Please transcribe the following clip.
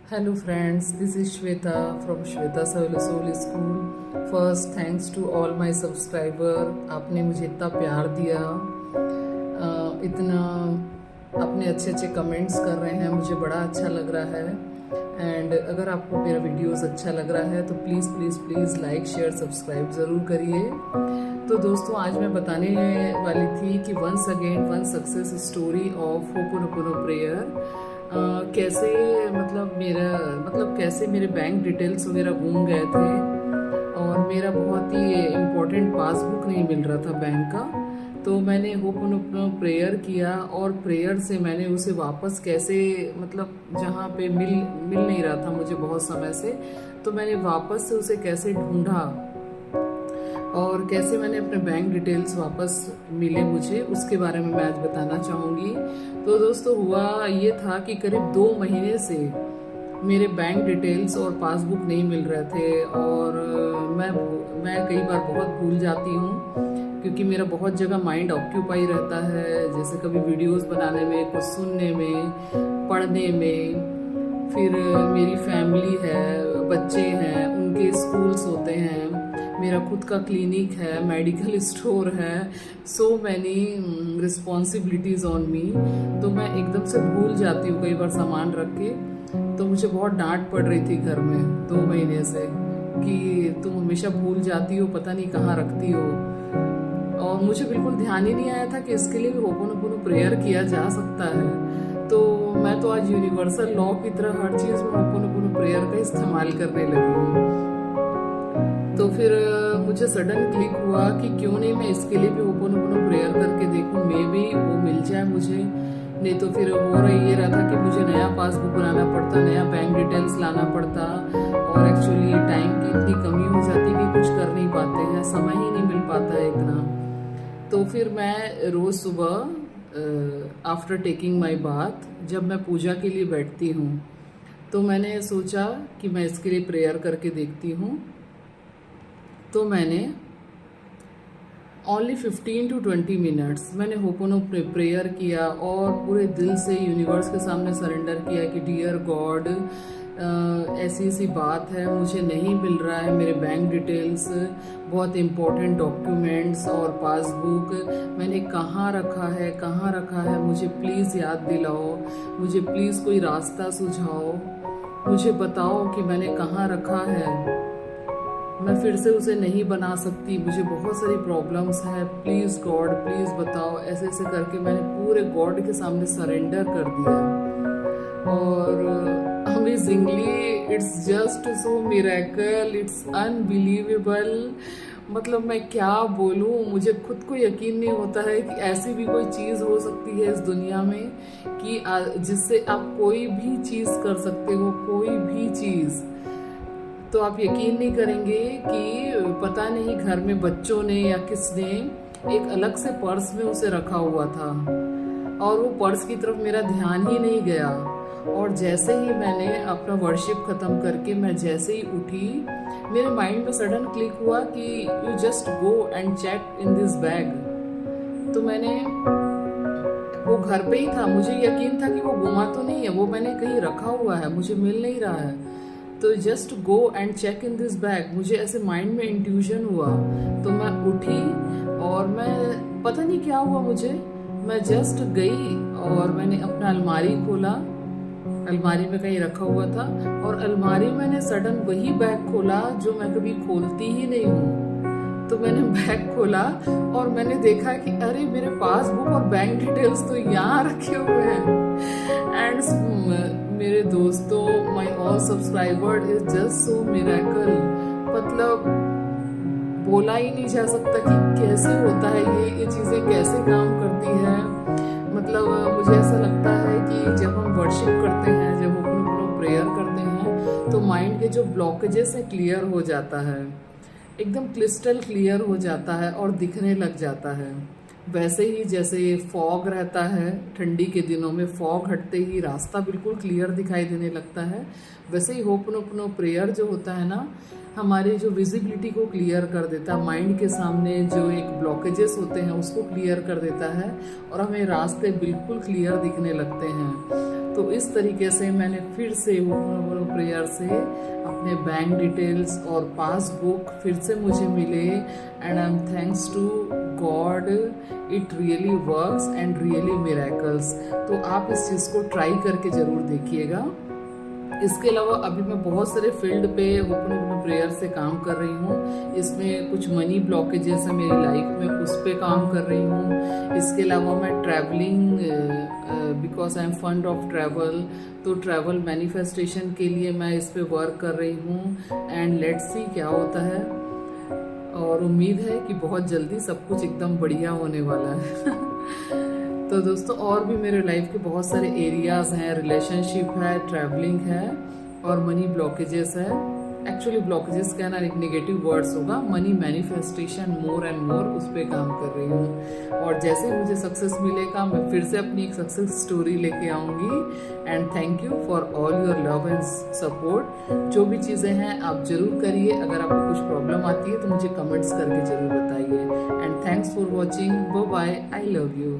Hello friends, this is Shweta from Shweta Soul School. First, thanks to all my subscriber. आपने मुझे इतना प्यार दिया, इतना अपने अच्छे अच्छे कमेंट्स कर रहे हैं, मुझे बड़ा अच्छा लग रहा है। एंड अगर आपको मेरा वीडियोस अच्छा लग रहा है तो please please please like share subscribe ज़रूर करिए। तो दोस्तों, आज मैं बताने वाली थी कि once again one success story of ho'oponopono prayer. कैसे कैसे मेरे बैंक डिटेल्स वगैरह गुम गए थे और मेरा बहुत ही इम्पोर्टेंट पासबुक नहीं मिल रहा था बैंक का। तो मैंने होपोनोपोनो प्रेयर किया और प्रेयर से मैंने उसे वापस कैसे जहाँ पे मिल नहीं रहा था मुझे बहुत समय से, तो मैंने वापस से उसे कैसे ढूंढा और कैसे मैंने अपने बैंक डिटेल्स वापस मिले मुझे, उसके बारे में मैं आज बताना चाहूँगी। तो दोस्तों, हुआ ये था कि करीब 2 महीने से मेरे बैंक डिटेल्स और पासबुक नहीं मिल रहे थे और मैं कई बार बहुत भूल जाती हूँ क्योंकि मेरा बहुत जगह माइंड ऑक्यूपाई रहता है, जैसे कभी वीडियोस बनाने में, कुछ सुनने में, पढ़ने में, फिर मेरी फैमिली है, बच्चे हैं, उनके स्कूल्स होते हैं, मेरा खुद का क्लिनिक है, मेडिकल स्टोर है, so many responsibilities on me. तो मैं एकदम से भूल जाती हूँ कई बार सामान रख के। तो मुझे बहुत डांट पड़ रही थी घर में 2 महीने से कि तुम हमेशा भूल जाती हो, पता नहीं कहाँ रखती हो। और मुझे बिल्कुल ध्यान ही नहीं आया था कि इसके लिए भी होपोनोपोनो प्रेयर किया जा सकता है। तो मैं तो आज यूनिवर्सल लॉ की तरह हर चीज़ में होपोनोपोनो प्रेयर का इस्तेमाल करने लगी हूँ। तो फिर मुझे सडन क्लिक हुआ कि क्यों नहीं मैं इसके लिए भी होपोनोपोनो प्रेयर करके देखूं, मे भी वो मिल जाए मुझे। नहीं तो फिर ये रहा था कि मुझे नया पासबुक बनाना पड़ता, नया बैंक डिटेल्स लाना पड़ता और एक्चुअली टाइम की इतनी कमी हो जाती कि कुछ कर नहीं पाते हैं, समय ही नहीं मिल पाता है इतना। तो फिर मैं रोज़ सुबह आफ्टर टेकिंग माई बाथ, जब मैं पूजा के लिए बैठती हूँ, तो मैंने सोचा कि मैं इसके लिए प्रेयर करके देखती हूँ। तो मैंने ओनली 15 to 20 मिनट्स मैंने होपोनोपोनो प्रेयर किया और पूरे दिल से यूनिवर्स के सामने सरेंडर किया कि डियर गॉड, ऐसी ऐसी बात है, मुझे नहीं मिल रहा है मेरे बैंक डिटेल्स, बहुत इम्पोर्टेंट डॉक्यूमेंट्स और पासबुक मैंने कहाँ रखा है, मुझे प्लीज़ याद दिलाओ, मुझे प्लीज़ कोई रास्ता सुझाओ, मुझे बताओ कि मैंने कहाँ रखा है। मैं फिर से उसे नहीं बना सकती, मुझे बहुत सारी प्रॉब्लम्स हैं, प्लीज़ गॉड प्लीज़ बताओ। ऐसे ऐसे करके मैंने पूरे गॉड के सामने सरेंडर कर दिया और amazingly it's just so miracle, it's unbelievable. मैं क्या बोलूँ, मुझे खुद को यकीन नहीं होता है कि ऐसी भी कोई चीज़ हो सकती है इस दुनिया में कि जिससे आप कोई भी चीज़ कर सकते हो, कोई भी चीज़। तो आप यकीन नहीं करेंगे कि पता नहीं घर में बच्चों ने या किसने एक अलग से पर्स में उसे रखा हुआ था और वो पर्स की तरफ मेरा ध्यान ही नहीं गया। और जैसे ही मैंने अपना वर्शिप खत्म करके मैं जैसे ही उठी, मेरे माइंड में सडन क्लिक हुआ कि you just go and check in this bag. तो मैंने, वो घर पे ही था, मुझे यकीन था कि वो गुमा तो नहीं है, वो मैंने कहीं रखा हुआ है, मुझे मिल नहीं रहा है, तो just go and check in this bag. मुझे ऐसे माइंड में इंट्यूशन हुआ, तो मैं उठी और मैं, पता नहीं क्या हुआ मुझे, मैं जस्ट गई और मैंने अपना अलमारी खोला, अलमारी में कहीं रखा हुआ था और अलमारी मैंने सडन वही बैग खोला जो मैं कभी खोलती ही नहीं हूँ। तो मैंने बैग खोला और मैंने देखा कि अरे मेरे पासबुक और बैंक डिटेल्स तो यहाँ रखे हुए हैं। एंड मेरे दोस्तों, my all subscriber is just so miracle. बोला ही नहीं जा सकता कि कैसे होता है ये चीज़ें कैसे काम करती है। मुझे ऐसा लगता है कि जब हम वर्शिप करते हैं, जब हम प्रेयर करते हैं, तो माइंड के जो ब्लॉकेजेस है क्लियर हो जाता है, एकदम क्रिस्टल क्लियर हो जाता है और दिखने लग जाता है। वैसे ही जैसे फॉग रहता है, ठंडी के दिनों में फॉग हटते ही रास्ता बिल्कुल क्लियर दिखाई देने लगता है, वैसे ही होपोनोपोनो प्रेयर जो होता है ना, हमारे जो विजिबिलिटी को क्लियर कर देता है, माइंड के सामने जो एक ब्लॉकेजेस होते हैं उसको क्लियर कर देता है और हमें रास्ते बिल्कुल क्लियर दिखने लगते हैं। तो इस तरीके से मैंने फिर से होपोनोपोनो प्रेयर से अपने बैंक डिटेल्स और पासबुक फिर से मुझे मिले, and I am thanks to God, it really works and really miracles. तो आप इस चीज़ को ट्राई करके ज़रूर देखिएगा। इसके अलावा अभी मैं बहुत सारे फील्ड पे होपोनोपोनो प्रेयर से काम कर रही हूँ। इसमें कुछ मनी ब्लॉकेजेस है मेरी लाइफ में, उस पे काम कर रही हूँ। इसके अलावा मैं travelling, because I am fund of travel, तो ट्रैवल मैनिफेस्टेशन के लिए मैं इस पे वर्क कर रही हूँ। एंड लेट्स सी क्या होता है, और उम्मीद है कि बहुत जल्दी सब कुछ एकदम बढ़िया होने वाला है। तो दोस्तों और भी मेरे लाइफ के बहुत सारे एरियाज हैं, रिलेशनशिप है, ट्रैवलिंग है और मनी ब्लॉकेजेस है। एक्चुअली ब्लॉकेजेस कहना एक नेगेटिव वर्ड्स होगा, money manifestation more and more, उस पर काम कर रही हूँ। और जैसे ही मुझे सक्सेस मिलेगा मैं फिर से अपनी एक सक्सेस स्टोरी लेके आऊँगी। And thank you for all your love and support. जो भी चीज़ें हैं आप जरूर करिए। अगर आपको कुछ प्रॉब्लम आती है तो मुझे कमेंट्स करके जरूर बताइए। And thanks for watching, bye bye, I love you.